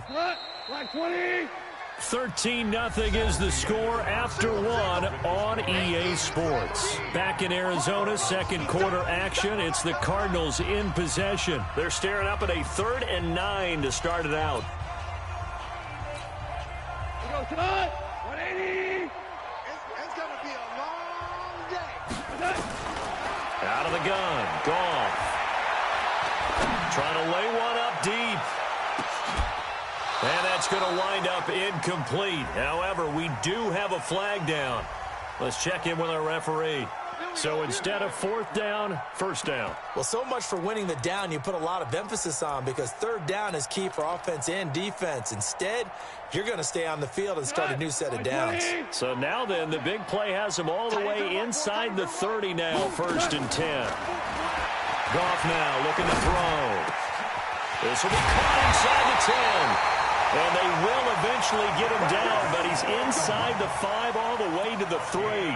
Like 20. 13-0 is the score after one on EA Sports. Back in Arizona, second quarter action. It's the Cardinals in possession. They're staring up at a 3rd and 9 to start it out. We go tonight. 180. It's going to be a long day. Out of the gun. Goff. Trying to lay one up deep. And that's going to wind up incomplete. However, we do have a flag down. Let's check in with our referee. So instead of 4th down, 1st down. Well, so much for winning the down you put a lot of emphasis on, because 3rd down is key for offense and defense. Instead, you're going to stay on the field and start a new set of downs. So now then, the big play has them all the way inside the 30 now, 1st and 10. Goff now looking to throw. This will be caught inside the 10. And they will eventually get him down, but he's inside the 5 all the way to the 3.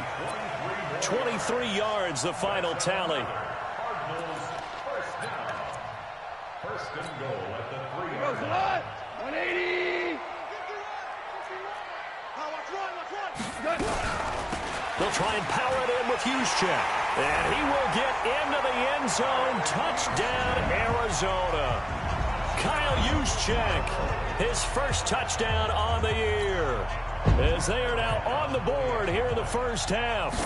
23 yards, the final tally. First and goal at the 3-yard line. 180. They'll try and power it in with Juszczyk. And he will get into the end zone. Touchdown, Arizona. Kyle Juszczyk, his first touchdown on the year, as they are now on the board here in the first half.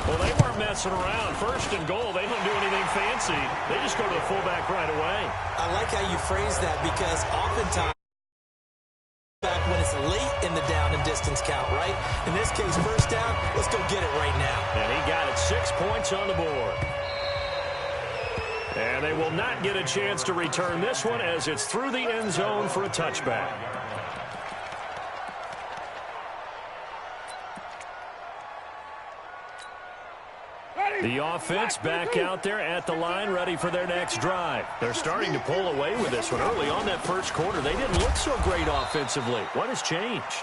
Well, they weren't messing around. 1st and goal, they don't do anything fancy. They just go to the fullback right away. I like how you phrase that, because oftentimes when it's late in the down and distance count, right? In this case, 1st down, let's go get it right now. And he got it, 6 points on the board. And they will not get a chance to return this one, as it's through the end zone for a touchback. The offense back out there at the line, ready for their next drive. They're starting to pull away with this one. Early on that first quarter, they didn't look so great offensively. What has changed?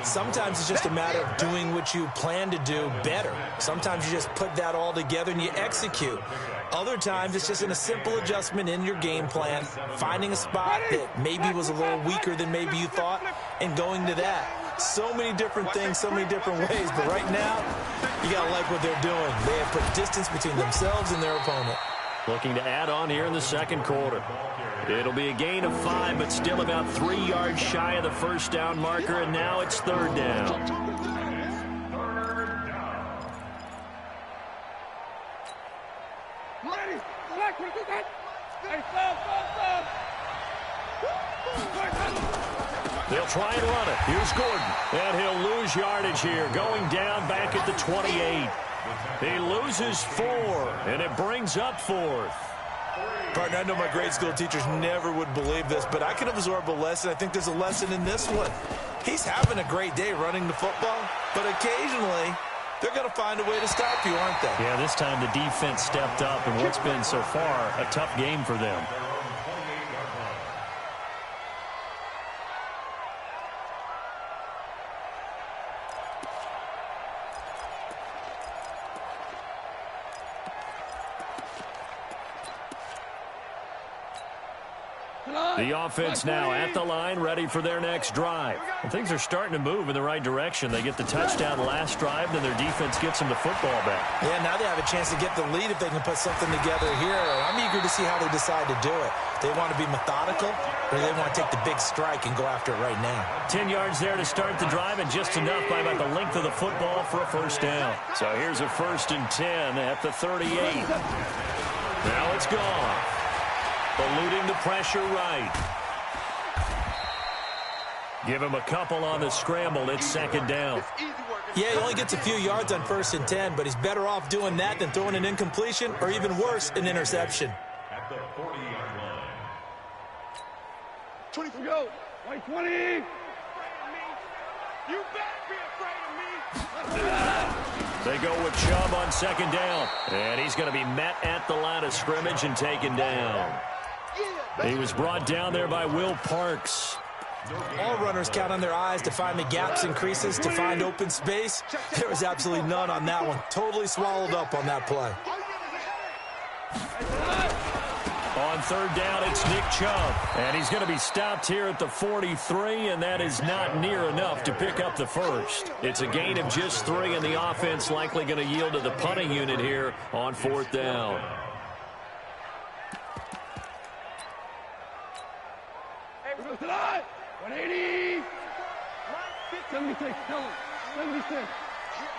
Sometimes it's just a matter of doing what you plan to do better. Sometimes you just put that all together and you execute. Other times it's just in a simple adjustment in your game plan, finding a spot that maybe was a little weaker than maybe you thought, and going to that. So many different things, so many different ways, but right now, you got to like what they're doing. They have put distance between themselves and their opponent. Looking to add on here in the second quarter. It'll be a gain of 5, but still about 3 yards shy of the 1st down marker, and now it's 3rd down. They'll try and run it. Here's Gordon, and he'll lose yardage here, going down back at the 28. He loses 4, and it brings up 4th. Partner, I know my grade school teachers never would believe this, but I can absorb a lesson. I think there's a lesson in this one. He's having a great day running the football, but occasionally they're going to find a way to stop you, aren't they? Yeah, this time the defense stepped up, and what's been so far a tough game for them. The offense now at the line, ready for their next drive. And things are starting to move in the right direction. They get the touchdown last drive, then their defense gets them the football back. Yeah, now they have a chance to get the lead if they can put something together here. I'm eager to see how they decide to do it. They want to be methodical, or they want to take the big strike and go after it right now. 10 yards there to start the drive, and just enough by about the length of the football for a 1st down. So here's a 1st and 10 at the 38. Now it's gone. Eluding the pressure right. Give him a couple on the scramble. It's 2nd down. Yeah, he only gets a few yards on 1st and 10, but he's better off doing that than throwing an incompletion, or even worse, an interception. At the 40-yard line. 20 to go. 20. You better be afraid of me. They go with Chubb on 2nd down. And he's going to be met at the line of scrimmage and taken down. He was brought down there by Will Parks. All runners count on their eyes to find the gaps and creases, to find open space. There was absolutely none on that one. Totally swallowed up on that play. On third down, it's Nick Chubb. And he's going to be stopped here at the 43, and that is not near enough to pick up the first. It's a gain of just 3, and the offense likely going to yield to the punting unit here on fourth down. Hey, 180. 76. 76.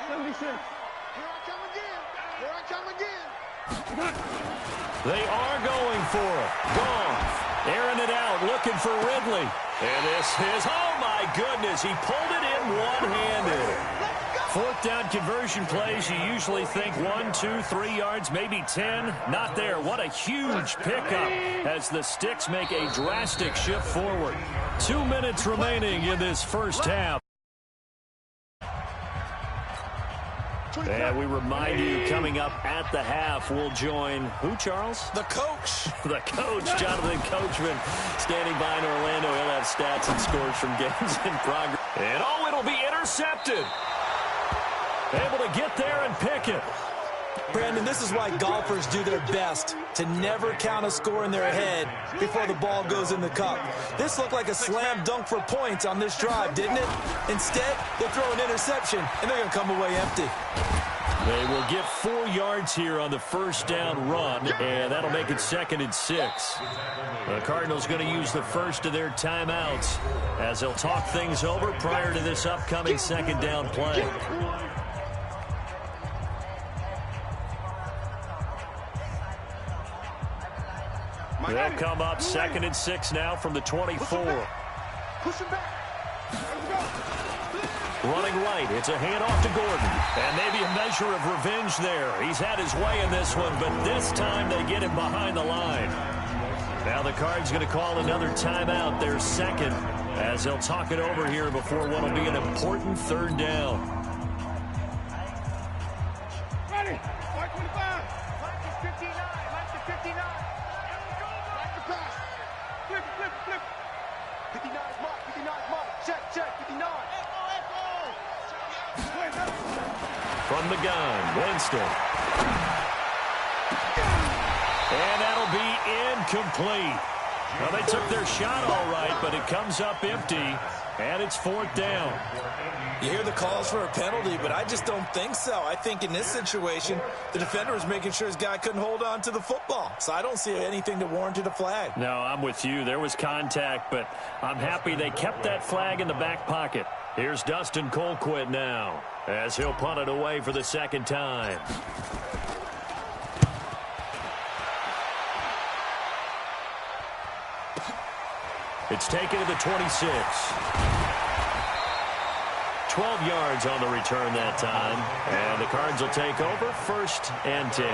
76. Here I come again. Here I come again. They are going for it. Goff airing it out, looking for Ridley. And this is, oh my goodness, he pulled it in one-handed. Fourth down conversion plays, you usually think 1, 2, 3 yards, maybe 10. Not there. What a huge pickup as the Sticks make a drastic shift forward. 2 minutes remaining in this first half. And we remind you, coming up at the half, we'll join who, Charles? The coach. The coach, Jonathan Coachman, standing by in Orlando. He'll have stats and scores from games in progress. And oh, it'll be intercepted. Able to get there and pick it. Brandon, this is why golfers do their best to never count a score in their head before the ball goes in the cup. This looked like a slam dunk for points on this drive, didn't it? Instead, they throw an interception, and they're going to come away empty. They will get 4 yards here on the first down run, and that'll make it 2nd and 6. The Cardinals going to use the first of their timeouts as they'll talk things over prior to this upcoming second down play. They'll come up 2nd and 6 now from the 24. Push him back. Running right, it's a handoff to Gordon. And maybe a measure of revenge there. He's had his way in this one, but this time they get him behind the line. Now the Cards going to call another timeout, their second, as they'll talk it over here before what will be an important third down. Ready. 525. Mike is 59. Mike is 59. Back to pass. Flip, flip, flip. 59 is Mike. 59 is Mike. Check, check. 59. From the gun, Winston. And that'll be incomplete. Well, they took their shot all right, but it comes up empty, and it's 4th down. You hear the calls for a penalty, but I just don't think so. I think in this situation, the defender was making sure his guy couldn't hold on to the football. So I don't see anything that warranted a flag. No, I'm with you. There was contact, but I'm happy they kept that flag in the back pocket. Here's Dustin Colquitt now, as he'll punt it away for the second time. It's taken to the 26. 12 yards on the return that time. And the Cards will take over 1st and 10.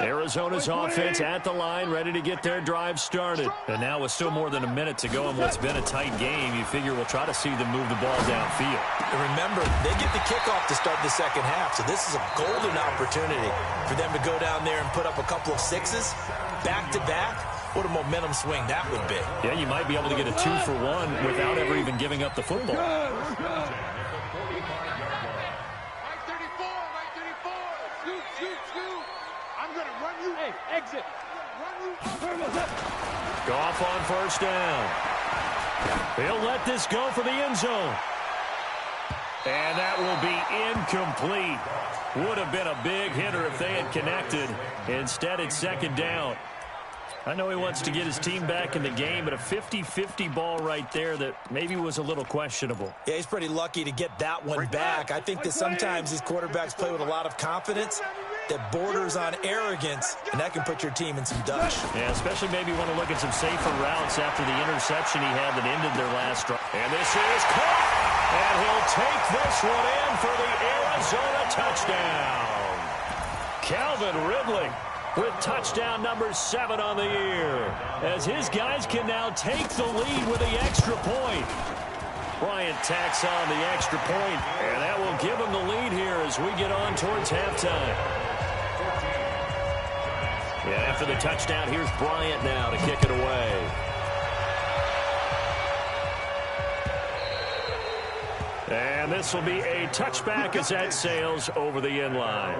Arizona's offense at the line, ready to get their drive started. And now with still more than a minute to go in what's been a tight game, you figure we'll try to see them move the ball downfield. And remember, they get the kickoff to start the second half, so this is a golden opportunity for them to go down there and put up a couple of sixes back-to-back. What a momentum swing that would be. Yeah, you might be able to get a 2-for-1 without ever even giving up the football. Exit. Goff on 1st down. He'll let this go for the end zone. And that will be incomplete. Would have been a big hitter if they had connected. Instead, it's 2nd down. I know he wants to get his team back in the game, but a 50-50 ball right there that maybe was a little questionable. Yeah, he's pretty lucky to get that one back. I think that sometimes these quarterbacks play with a lot of confidence that borders on arrogance, and that can put your team in some dutch. Yeah, especially maybe want to look at some safer routes after the interception he had that ended their last drive. And this is caught, and he'll take this one in for the Arizona touchdown. Calvin Ridley with touchdown number 7 on the year, as his guys can now take the lead with the extra point. Bryant tacks on the extra point, and that will give him the lead here as we get on towards halftime. Yeah, after the touchdown, here's Bryant now to kick it away. And this will be a touchback as that sails over the end line.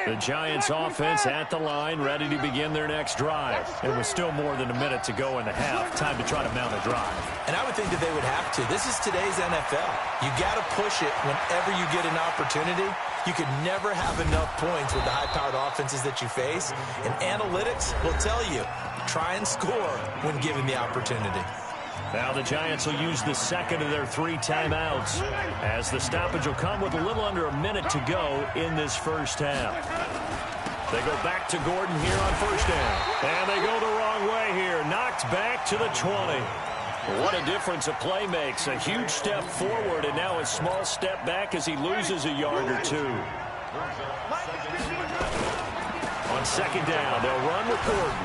The Giants offense at the line, ready to begin their next drive. And with still more than a minute to go in the half, time to try to mount a drive. And I would think that they would have to. This is today's NFL. You got to push it whenever you get an opportunity. You could never have enough points with the high-powered offenses that you face. And analytics will tell you, try and score when given the opportunity. Now the Giants will use the second of their 3 timeouts, as the stoppage will come with a little under a minute to go in this first half. They go back to Gordon here on first down. And they go the wrong way here. Knocked back to the 20. What a difference a play makes. A huge step forward and now a small step back as he loses a yard or 2. On second down, they'll run with Gordon.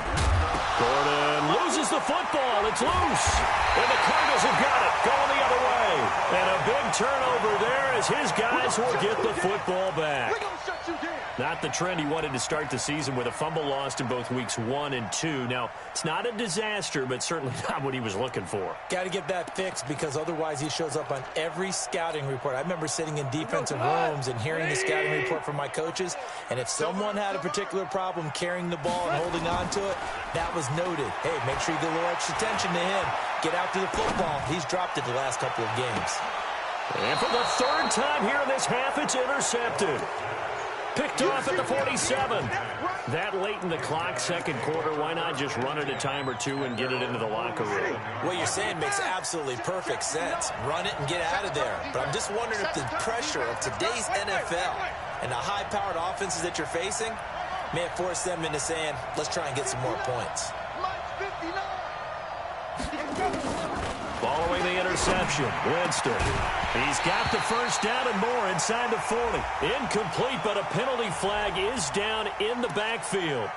Gordon loses the football. It's loose. And the Cardinals have got it. Going the other way. And a big turnover there as his guys will get the football back. Not the trend he wanted to start the season with a fumble lost in both weeks 1 and 2. Now, it's not a disaster, but certainly not what he was looking for. Got to get that fixed because otherwise he shows up on every scouting report. I remember sitting in defensive rooms and hearing the scouting report from my coaches, and if someone had a particular problem carrying the ball and holding on to it, that was noted. Hey, make sure you give a little extra attention to him. Get out to the football. He's dropped it the last couple of games. And for the 3rd time here in this half, it's intercepted. Picked off at the 47. That late in the clock, second quarter, why not just run it a time or 2 and get it into the locker room? What you're saying makes absolutely perfect sense. Run it and get out of there. But I'm just wondering if the pressure of today's NFL and the high-powered offenses that you're facing may have forced them into saying, let's try and get some more points. Following the interception, Winston. He's got the first down and more inside the 40. Incomplete, but a penalty flag is down in the backfield.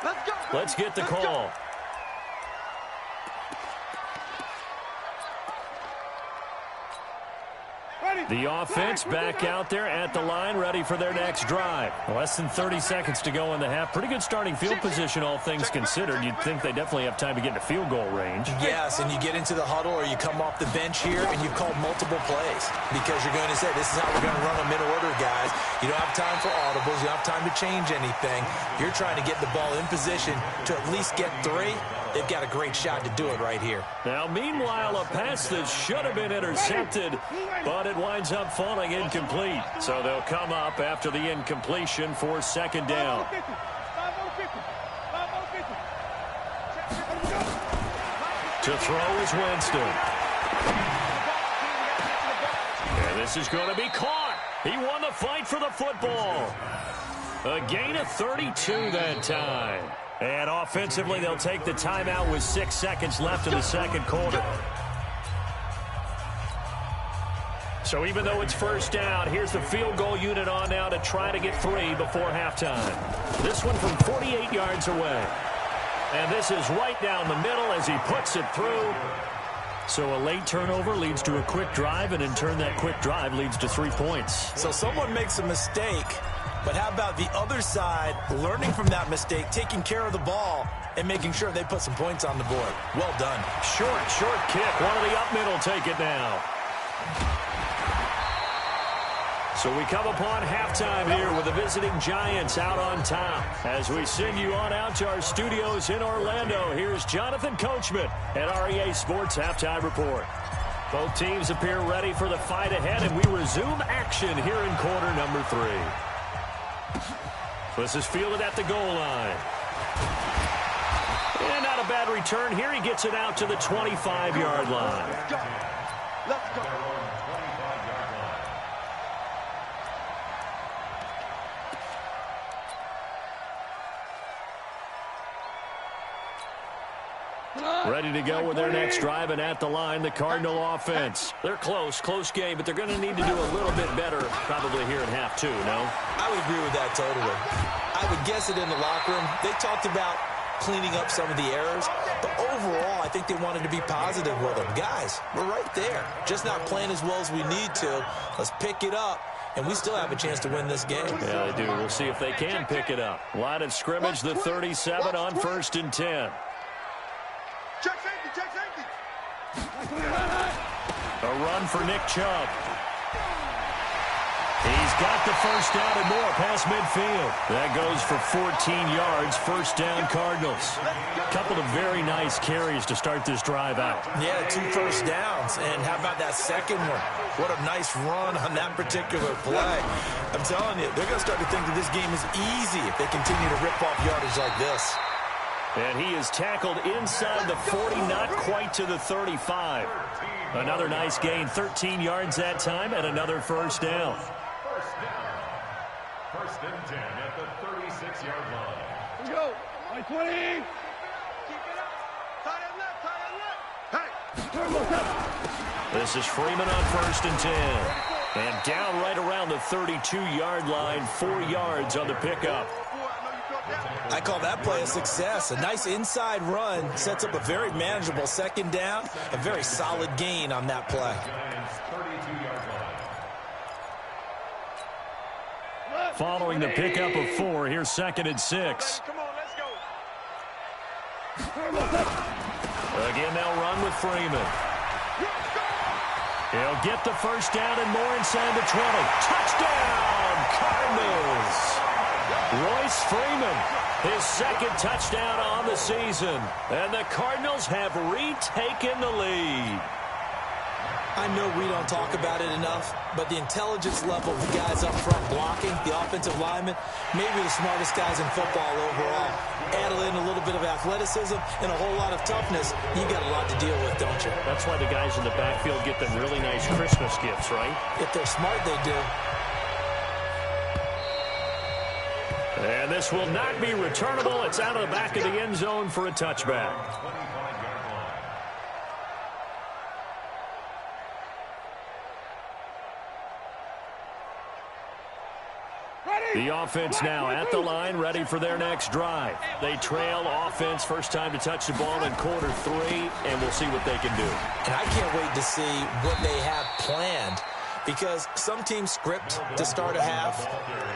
Let's get the call. The offense back out there at the line, ready for their next drive. Less than 30 seconds to go in the half. Pretty good starting field position, all things considered. You'd think they definitely have time to get into field goal range. Yes, and you get into the huddle or you come off the bench here and you've called multiple plays because you're going to say, this is how we're going to run them in order, guys. You don't have time for audibles. You don't have time to change anything. You're trying to get the ball in position to at least get 3. They've got a great shot to do it right here. Now, meanwhile, a pass that should have been intercepted, but it winds up falling incomplete. So they'll come up after the incompletion for second down. To throw is Winston. And this is going to be caught. He won the fight for the football. A gain of 32 that time. And offensively, they'll take the timeout with 6 seconds left in the second quarter. So even though it's first down, here's the field goal unit on now to try to get 3 before halftime. This one from 48 yards away. And this is right down the middle as he puts it through. So a late turnover leads to a quick drive, and in turn that quick drive leads to 3 points. So someone makes a mistake. But how about the other side, learning from that mistake, taking care of the ball, and making sure they put some points on the board? Well done. Short kick. One of the up middle take it now. So we come upon halftime here with the visiting Giants out on top. As we send you on out to our studios in Orlando, here's Jonathan Coachman at REA Sports Halftime Report. Both teams appear ready for the fight ahead, and we resume action here in quarter number 3. This is fielded at the goal line. And not a bad return here. He gets it out to the 25-yard line. Let's go. Ready to go with their next drive, and at the line, the Cardinal offense. They're close game, but they're going to need to do a little bit better probably here in half 2, no? I would agree with that totally. I would guess it in the locker room. They talked about cleaning up some of the errors, but overall, I think they wanted to be positive with them. Guys, we're right there. Just not playing as well as we need to. Let's pick it up and we still have a chance to win this game. Yeah, they do. We'll see if they can pick it up. Line of scrimmage, the 37 on 1st and 10. Check safety, check safety. A run for Nick Chubb. He's got the first down and more past midfield. That goes for 14 yards, first down Cardinals. Couple of very nice carries to start this drive out. Yeah, 2 first downs. And how about that second one? What a nice run on that particular play. I'm telling you, they're going to start to think that this game is easy if they continue to rip off yardage like this. And he is tackled inside the 40, not quite to the 35. Another nice gain, 13 yards that time, and another first down. First and 10 at the 36-yard line. Here we go. 20. Keep it up. Tight end left, tight end left. Hey. This is Freeman on 1st and 10. And down right around the 32-yard line, 4 yards on the pickup. I call that play a success. A nice inside run sets up a very manageable second down. A very solid gain on that play. Following the pickup of 4, here's 2nd and 6. Come on, let's go. Again, they'll run with Freeman. He'll get the first down and more inside the 20. Touchdown, Cardinals! Royce Freeman, his 2nd touchdown on the season. And the Cardinals have retaken the lead. I know we don't talk about it enough, but the intelligence level of the guys up front blocking, the offensive linemen, maybe the smartest guys in football overall. Add in a little bit of athleticism and a whole lot of toughness, you got a lot to deal with, don't you? That's why the guys in the backfield get them really nice Christmas gifts, right? If they're smart, they do. And this will not be returnable. It's out of the back of the end zone for a touchback. The offense now at the line, ready for their next drive. They trail offense, first time to touch the ball in quarter 3, and we'll see what they can do. And I can't wait to see what they have planned, because some teams script to start a half.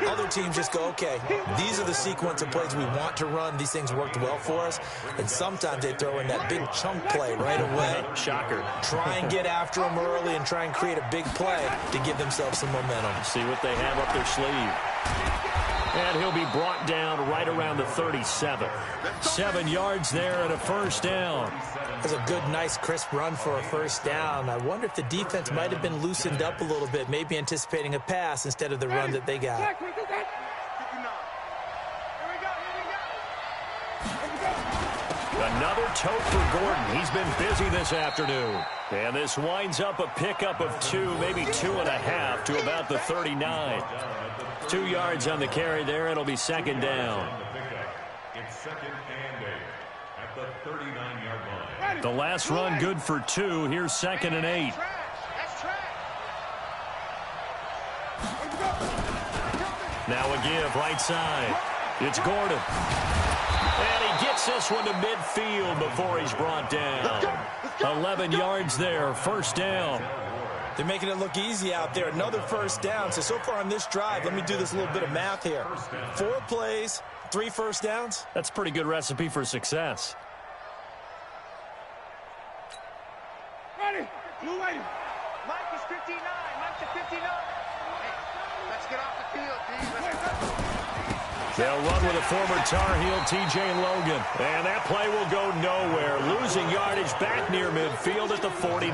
Other teams just go, okay, these are the sequence of plays we want to run. These things worked well for us. And sometimes they throw in that big chunk play right away. Shocker. Try and get after them early and try and create a big play to give themselves some momentum. See what they have up their sleeve. And he'll be brought down right around the 37. 7 yards there and a first down. That's a good, nice, crisp run for a first down. I wonder if the defense might have been loosened up a little bit, maybe anticipating a pass instead of the run that they got. Another tote for Gordon. He's been busy this afternoon. And this winds up a pickup of 2, maybe 2.5 to about the 39. 2 yards on the carry there. It'll be second down. It's 2nd and 8 at the 39-yard line. The last run good for 2. Here's 2nd and 8. Now a give right side. It's Gordon. And he gets this one to midfield before he's brought down. 11 yards there, first down. They're making it look easy out there. Another first down. So far on this drive, let me do this little bit of math here. 4 plays, 3 first downs. That's a pretty good recipe for success. Ready. Blue lady. Mike is 59. Mike is 59. Hey, let's get off the field, D. They'll run with a former Tar Heel, T.J. Logan. And that play will go nowhere. Losing yardage back near midfield at the 49.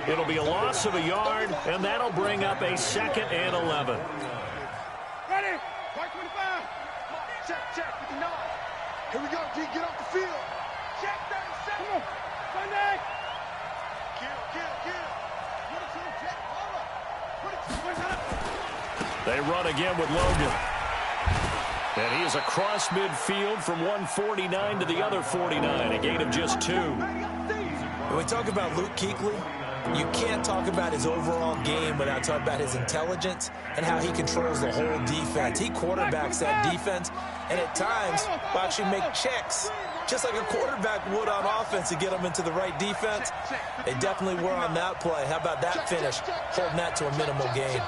It'll be a loss of a yard, and that'll bring up a 2nd and 11. Ready? 25. Check, 59. Here we go, D. Get off the field. Check 37. Come on. Sunday. Kill. They run again with Logan. And he is across midfield from 149 to the other 49, a gain of just 2. When we talk about Luke Kuechly, you can't talk about his overall game without talking about his intelligence and how he controls the whole defense. He quarterbacks that defense, and at times will actually make checks, just like a quarterback would on offense to get them into the right defense. They definitely were on that play. How about that finish, holding that to a minimal gain.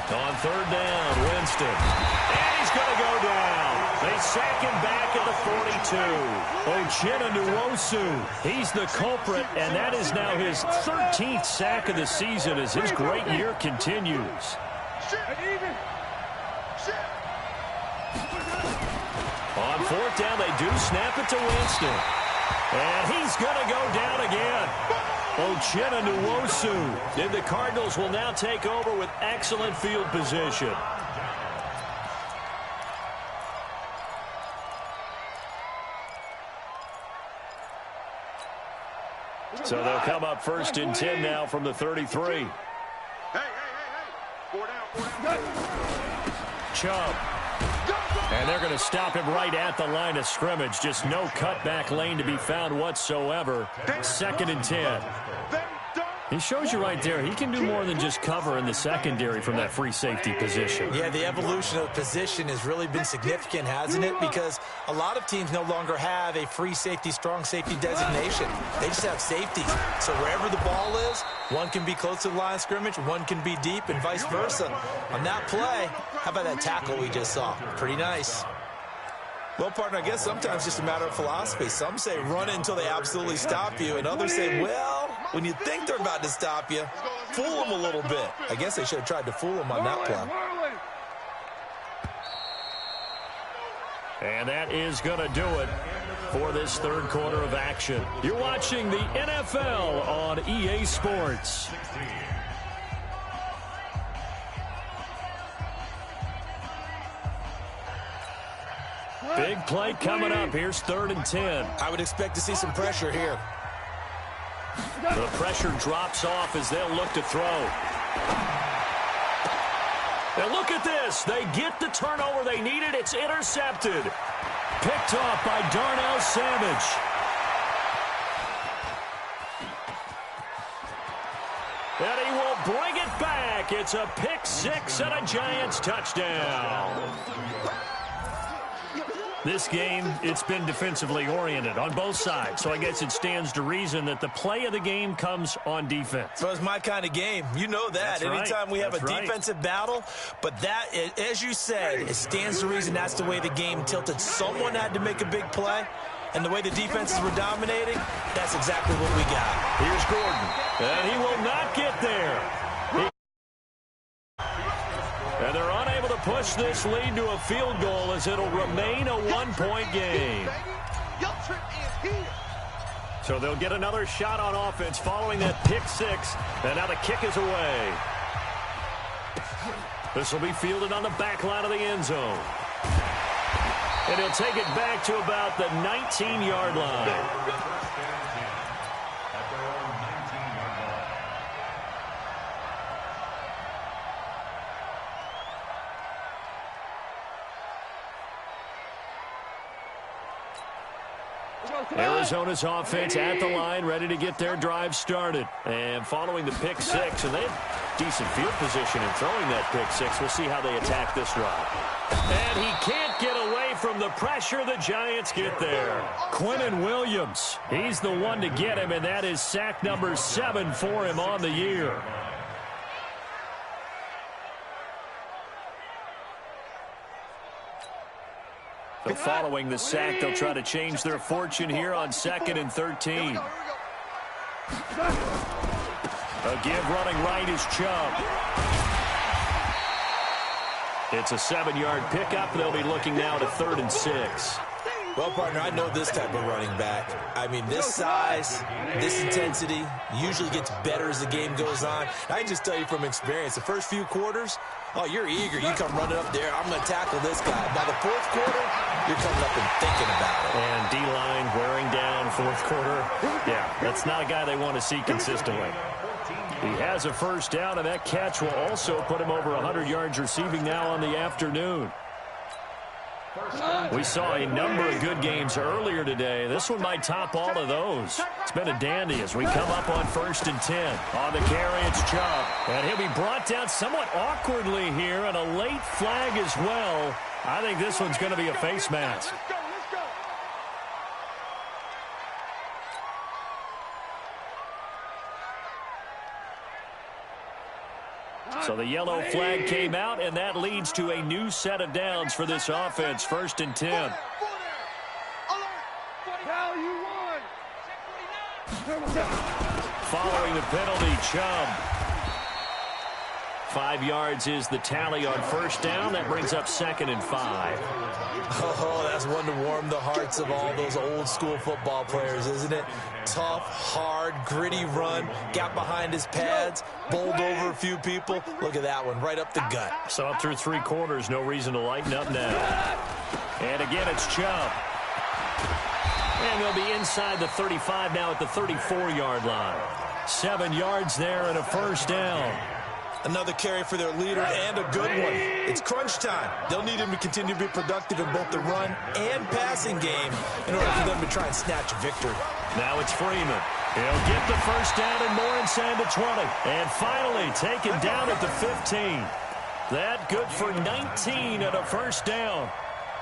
On third down, Winston. And he's going to go down. They sack him back at the 42. Uchenna Nwosu, he's the culprit, and that is now his 13th sack of the season as his great year continues. On fourth down, they do snap it to Winston. And he's going to go down again. Uchenna Nwosu. And the Cardinals will now take over with excellent field position. So they'll come up first and 10 now from the 33. Hey. 4 down. Chubb. And they're going to stop him right at the line of scrimmage. Just no cutback lane to be found whatsoever. Second and 10. He shows you right there, he can do more than just cover in the secondary from that free safety position. Yeah, the evolution of position has really been significant, hasn't it? Because a lot of teams no longer have a free safety, strong safety designation. They just have safeties. So wherever the ball is, one can be close to the line of scrimmage, one can be deep, and vice versa. On that play, how about that tackle we just saw? Pretty nice. Well, partner, I guess sometimes it's just a matter of philosophy. Some say run it until they absolutely stop you, and others say, well, when you think they're about to stop you, fool them a little bit. I guess they should have tried to fool them on that play. And that is going to do it for this third quarter of action. You're watching the NFL on EA Sports. Big play coming up. Here's 3rd and 10. I would expect to see some pressure here. The pressure drops off as they'll look to throw. And look at this. They get the turnover they needed. It's intercepted. Picked off by Darnell Savage. And he will bring it back. It's a pick six and a Giants touchdown. This game, it's been defensively oriented on both sides, so I guess it stands to reason that the play of the game comes on defense. So it's my kind of game. You know that. Anytime we have a defensive battle, but that, as you said, it stands to reason that's the way the game tilted. Someone had to make a big play, and the way the defenses were dominating, that's exactly what we got. Here's Gordon, and he will not get there. And they're unable to push this lead to a field goal as it'll remain a one-point game. So they'll get another shot on offense following that pick six. And now the kick is away. This will be fielded on the back line of the end zone. And he'll take it back to about the 19-yard line. Arizona's offense at the line, ready to get their drive started. And following the pick six, and they have decent field position in throwing that pick six. We'll see how they attack this drive. And he can't get away from the pressure. The Giants get there. Quinnen Williams, he's the one to get him, and that is sack number 7 for him on the year. So following the sack, they'll try to change their fortune here on 2nd and 13. A give running right is Chubb. It's a 7-yard pickup. They'll be looking now to 3rd and 6. Well, partner, I know this type of running back. I mean, this size, this intensity usually gets better as the game goes on. I can just tell you from experience, the first few quarters, oh, you're eager. You come running up there. I'm going to tackle this guy. By the 4th quarter, you're coming up and thinking about it. And D-line wearing down 4th quarter. Yeah, that's not a guy they want to see consistently. He has a first down, and that catch will also put him over 100 yards receiving now on the afternoon. We saw a number of good games earlier today. This one might top all of those. It's been a dandy as we come up on 1st and 10. On the carry, it's Chubb. And he'll be brought down somewhat awkwardly here, and a late flag as well. I think this one's going to be a face mask. So the yellow flag came out, and that leads to a new set of downs for this offense. 1st and 10. Following the penalty, Chubb. 5 yards is the tally on 1st down. That brings up 2nd and 5. Oh, that's one to warm the hearts of all those old school football players, isn't it? Tough, hard, gritty run. Got behind his pads, bowled over a few people. Look at that one, right up the gut. So up through 3 quarters, no reason to lighten up now. And again, it's Chubb. And they'll be inside the 35 now at the 34-yard line. 7 yards there and a 1st down. Another carry for their leader and a good one. It's crunch time. They'll need him to continue to be productive in both the run and passing game in order for them to try and snatch a victory. Now it's Freeman. He'll get the 1st down and more inside the 20. And finally taken down at the 15. That good for 19 and a 1st down.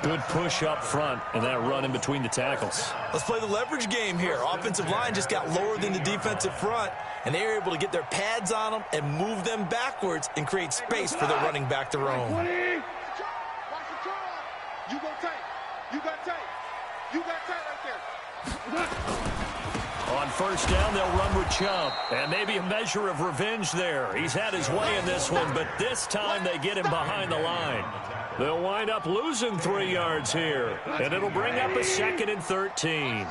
Good push up front and that run in between the tackles. Let's play the leverage game here. Offensive line just got lower than the defensive front, and they were able to get their pads on them and move them backwards and create space for the running back to roam. You go tight. You got tight. You got tight right there. On 1st down, they'll run with Chubb. And maybe a measure of revenge there. He's had his way in this one, but this time they get him behind the line. They'll wind up losing 3 yards here. And it'll bring up a 2nd and 13.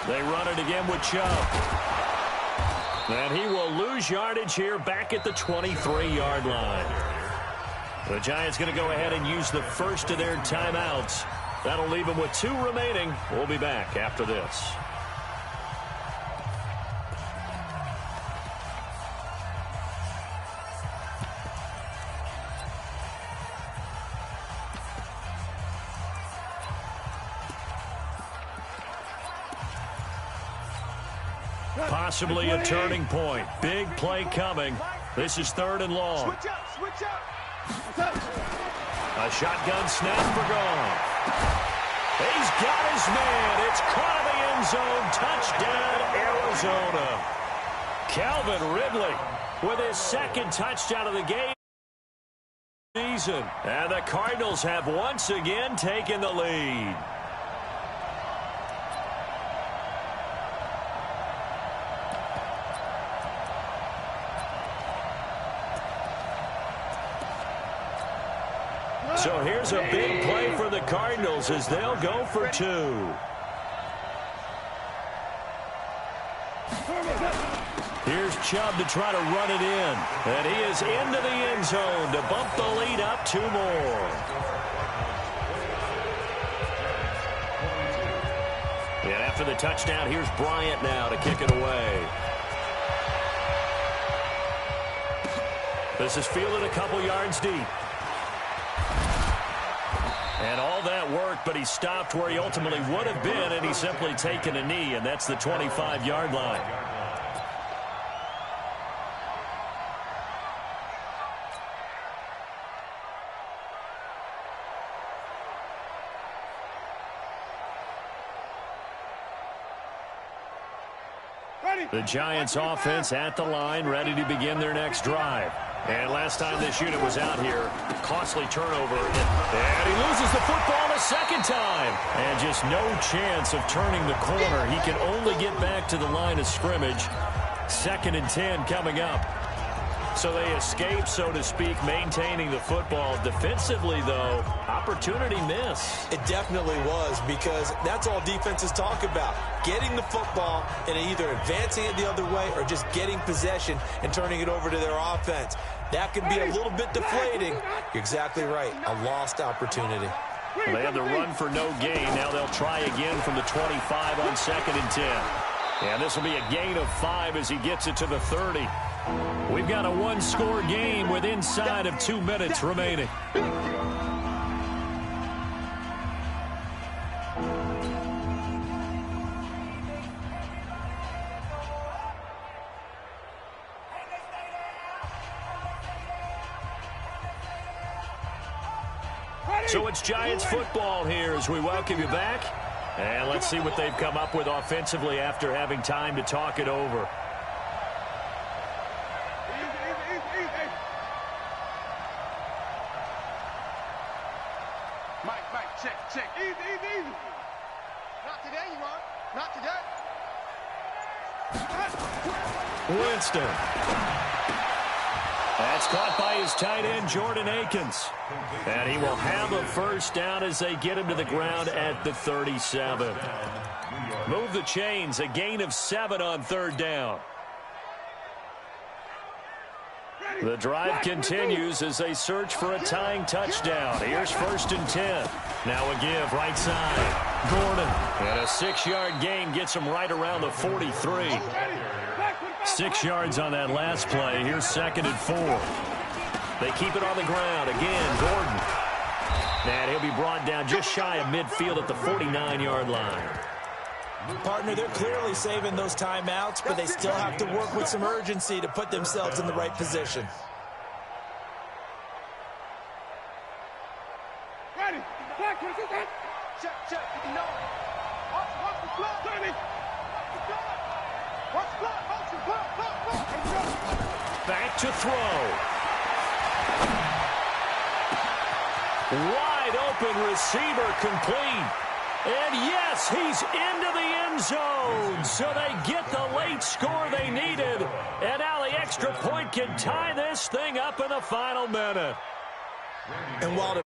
They run it again with Chubb. And he will lose yardage here back at the 23-yard line. The Giants going to go ahead and use the first of their timeouts. That'll leave them with 2 remaining. We'll be back after this. Possibly a turning point. Big play coming. This is 3rd and long. Switch up. A shotgun snap for Goff. He's got his man. It's caught in the end zone. Touchdown, Arizona. Calvin Ridley with his 2nd touchdown of the game season. And the Cardinals have once again taken the lead. So here's a big play for the Cardinals as they'll go for 2. Here's Chubb to try to run it in. And he is into the end zone to bump the lead up 2 more. And after the touchdown, here's Bryant now to kick it away. This is fielded a couple yards deep. And all that work, but he stopped where he ultimately would have been, and he's simply taken a knee, and that's the 25-yard line. The Giants offense at the line, ready to begin their next drive. And last time this unit was out here, costly turnover. And he loses the football a 2nd time. And just no chance of turning the corner. He can only get back to the line of scrimmage. 2nd and 10 coming up. So they escape, so to speak, maintaining the football. Defensively, though, opportunity miss. It definitely was, because that's all defenses talk about. Getting the football and either advancing it the other way or just getting possession and turning it over to their offense. That could be a little bit deflating. You're exactly right. A lost opportunity. Well, they had the run for no gain. Now they'll try again from the 25 on 2nd and 10. And this will be a gain of 5 as he gets it to the 30. We've got a 1-score game with inside of 2 minutes remaining. So it's Giants football here as we welcome you back. And let's see what they've come up with offensively after having time to talk it over. Mike, check. Easy. Not today, you won't. Not today. Winston. That's caught by his tight end, Jordan Akins. And he will have a first down as they get him to the ground at the 37. Move the chains, a gain of 7 on third down. The drive continues as they search for a tying touchdown. Here's 1st and 10. Now a give right side. Gordon. And a 6-yard gain gets him right around the 43. 6 yards on that last play. Here's 2nd and 4. They keep it on the ground. Again, Gordon. And he'll be brought down just shy of midfield at the 49-yard line. Partner, they're clearly saving those timeouts, but they still have to work with some urgency to put themselves in the right position. Ready. Check. You know it. Watch the clock. Back to throw. Wide open receiver complete. And yes, he's into the end zone. So they get the late score they needed. And now the extra point can tie this thing up in the final minute. And while the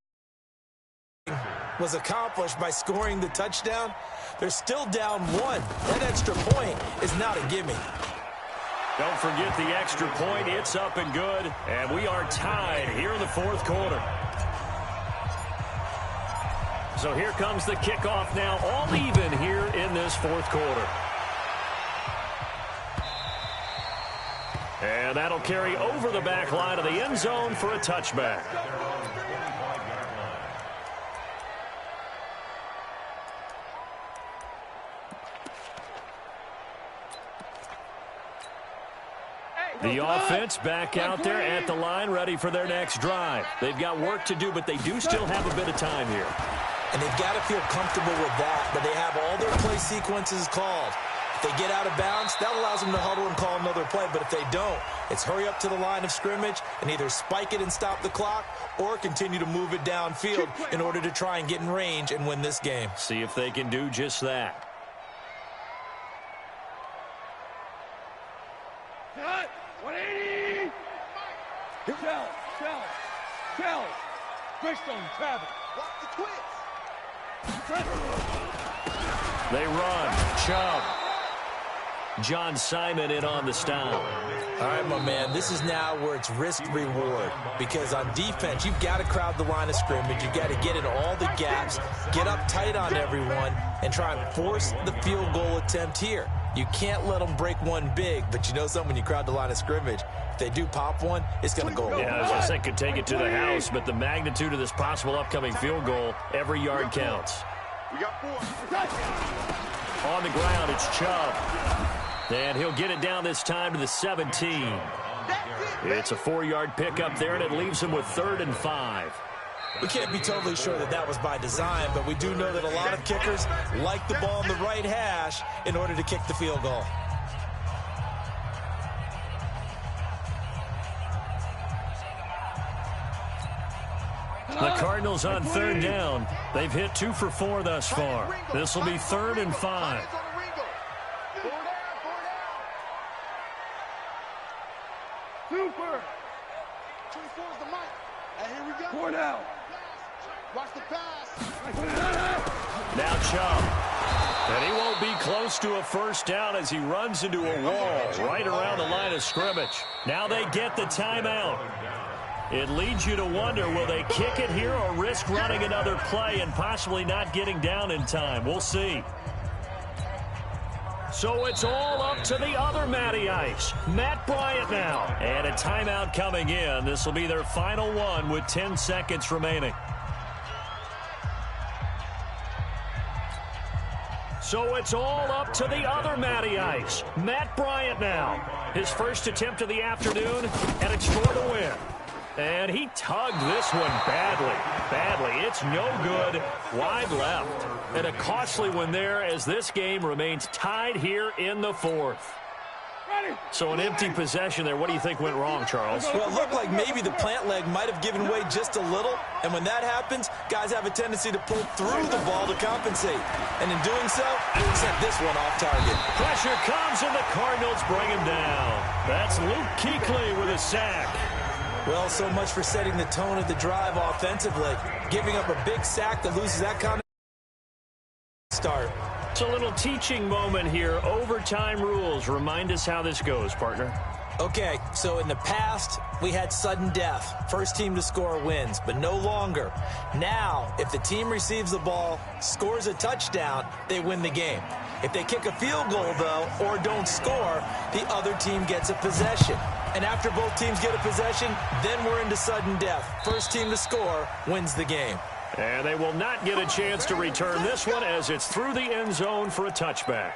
was accomplished by scoring the touchdown, they're still down 1. That extra point is not a gimme. Don't forget the extra point. It's up and good. And we are tied here in the 4th quarter. So here comes the kickoff now, all even here in this 4th quarter. And that'll carry over the back line of the end zone for a touchback. The offense back out there at the line, ready for their next drive. They've got work to do, but they do still have a bit of time here. And they've got to feel comfortable with that, but they have all their play sequences called. If they get out of bounds, that allows them to huddle and call another play. But if they don't, it's hurry up to the line of scrimmage and either spike it and stop the clock or continue to move it downfield in order to try and get in range and win this game. See if they can do just that. Cut. 180. Shell. Greystone, Travis. Watch the twist. They run. Chubb. John Simon in on the stop. All right, my man, this is now where it's risk-reward. Because on defense, you've got to crowd the line of scrimmage. You've got to get in all the gaps, get up tight on everyone, and try and force the field goal attempt here. You can't let them break one big, but you know something, when you crowd the line of scrimmage, if they do pop one, it's going to go. Yeah, I was going to say could take it to the house, but the magnitude of this possible upcoming field goal, every yard counts. We got 4. On the ground, it's Chubb. And he'll get it down this time to the 17. It's a 4-yard pickup there, and it leaves him with 3rd and 5. We can't be totally sure that that was by design, but we do know that a lot of kickers like the ball in the right hash in order to kick the field goal. The Cardinals on 3rd down. They've hit 2 for 4 thus far. This will be 3rd and 5. Super. 24 is the mic. And here we go. 4 down. Watch the pass. Now Chubb. And he won't be close to a first down as he runs into a wall right around the line of scrimmage. Now they get the timeout. It leads you to wonder, will they kick it here or risk running another play and possibly not getting down in time? We'll see. So it's all up to the other Matty Ice, Matt Bryant now. And a timeout coming in. This will be their final one with 10 seconds remaining. So it's all up to the other Matty Ice, Matt Bryant now. His first attempt of the afternoon, and it's for the win. And he tugged this one badly. It's no good. Wide left. And a costly one there as this game remains tied here in the fourth. So an empty possession there. What do you think went wrong, Charles? Well, it looked like maybe the plant leg might have given way just a little. And when that happens, guys have a tendency to pull through the ball to compensate. And in doing so, sent this one off target. Pressure comes and the Cardinals bring him down. That's Luke Kuechly with a sack. Well, so much for setting the tone of the drive offensively. Giving up a big sack that loses that kind of start. It's a little teaching moment here. Overtime rules. Remind us how this goes, partner. Okay, so in the past, we had sudden death. First team to score wins, but no longer. Now, if the team receives the ball, scores a touchdown, they win the game. If they kick a field goal, though, or don't score, the other team gets a possession. And after both teams get a possession, then we're into sudden death. First team to score wins the game. And they will not get a chance to return this one as it's through the end zone for a touchback.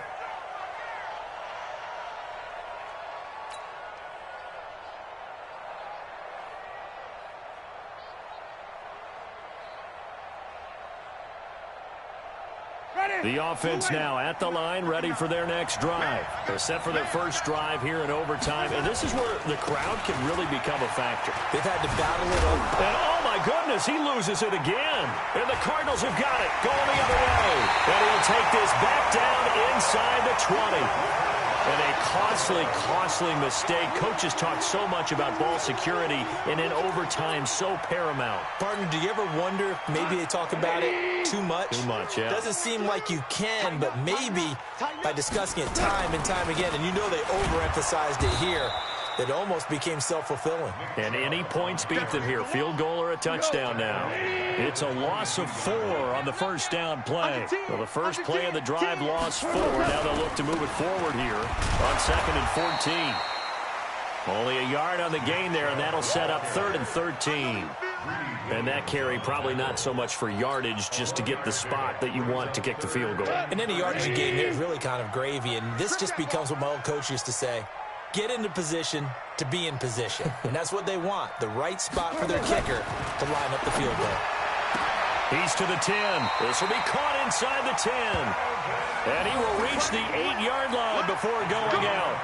The offense now at the line, ready for their next drive. They're set for their first drive here in overtime, and this is where the crowd can really become a factor. They've had to battle it up. And oh my goodness, he loses it again. And the Cardinals have got it, going the other way. And he'll take this back down inside the 20. And a costly mistake. Coaches talk so much about ball security, and in overtime, so paramount. Partner, do you ever wonder if maybe they talk about it too much? Too much, yeah. Doesn't seem like you can, but maybe by discussing it time and time again, and you know they overemphasized it here, it almost became self-fulfilling. And any points beat them here. Field goal or a touchdown now. It's a loss of 4 on the first down play. Well, the first play of the drive lost 4. Now they'll look to move it forward here on 2nd and 14. Only a yard on the gain there, and that'll set up 3rd and 13. And that carry probably not so much for yardage, just to get the spot that you want to kick the field goal. And any yardage you gain there is really kind of gravy, and this just becomes what my old coach used to say. Get into position to be in position. And that's what they want, the right spot for their kicker to line up the field goal. He's to the 10. This will be caught inside the 10. And he will reach the 8-yard line before going out.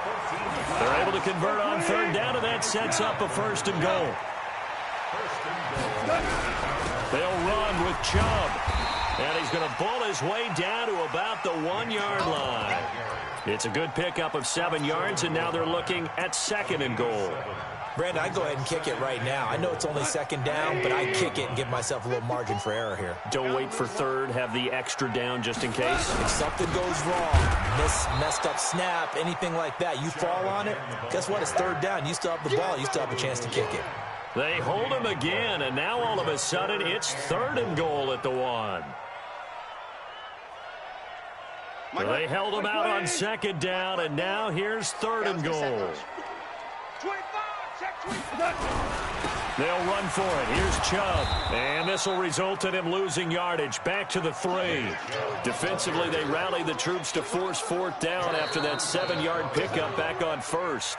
They're able to convert on 3rd down, and that sets up a 1st and goal. They'll run with Chubb. And he's going to bull his way down to about the 1-yard line. It's a good pickup of 7 yards, and now they're looking at 2nd and goal. Brandon, I'd go ahead and kick it right now. I know it's only 2nd down, but I'd kick it and give myself a little margin for error here. Don't wait for 3rd, have the extra down just in case. If something goes wrong, messed up snap, anything like that, you fall on it, guess what? It's 3rd down. You still have the ball. You still have a chance to kick it. They hold him again, and now all of a sudden it's 3rd and goal at the 1. They held him out on 2nd down, and now here's 3rd and goal. They'll run for it. Here's Chubb. And this will result in him losing yardage. Back to the 3. Defensively, they rally the troops to force 4th down after that 7-yard pickup back on 1st.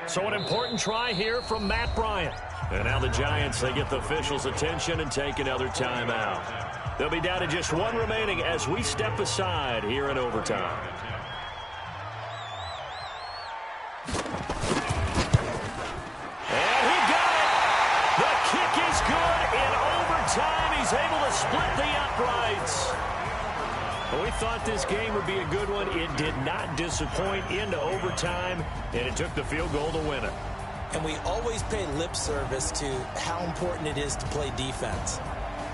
So an important try here from Matt Bryant. And now the Giants, they get the officials' attention and take another timeout. They'll be down to just 1 remaining as we step aside here in overtime. And he got it! The kick is good in overtime. He's able to split the uprights. Well, we thought this game would be a good one. It did not disappoint into overtime, and it took the field goal to win it. And we always pay lip service to how important it is to play defense.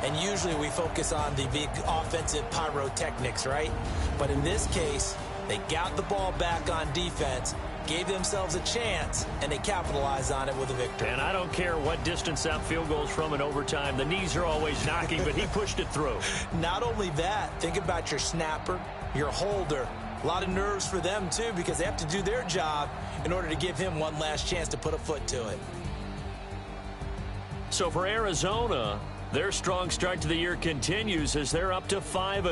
And usually we focus on the big offensive pyrotechnics, right? But in this case, they got the ball back on defense, gave themselves a chance, and they capitalized on it with a victory. And I don't care what distance that field goal is from in overtime. The knees are always knocking, but he pushed it through. Not only that, think about your snapper, your holder. A lot of nerves for them, too, because they have to do their job in order to give him one last chance to put a foot to it. So for Arizona, their strong start to the year continues as they're up to 5-0.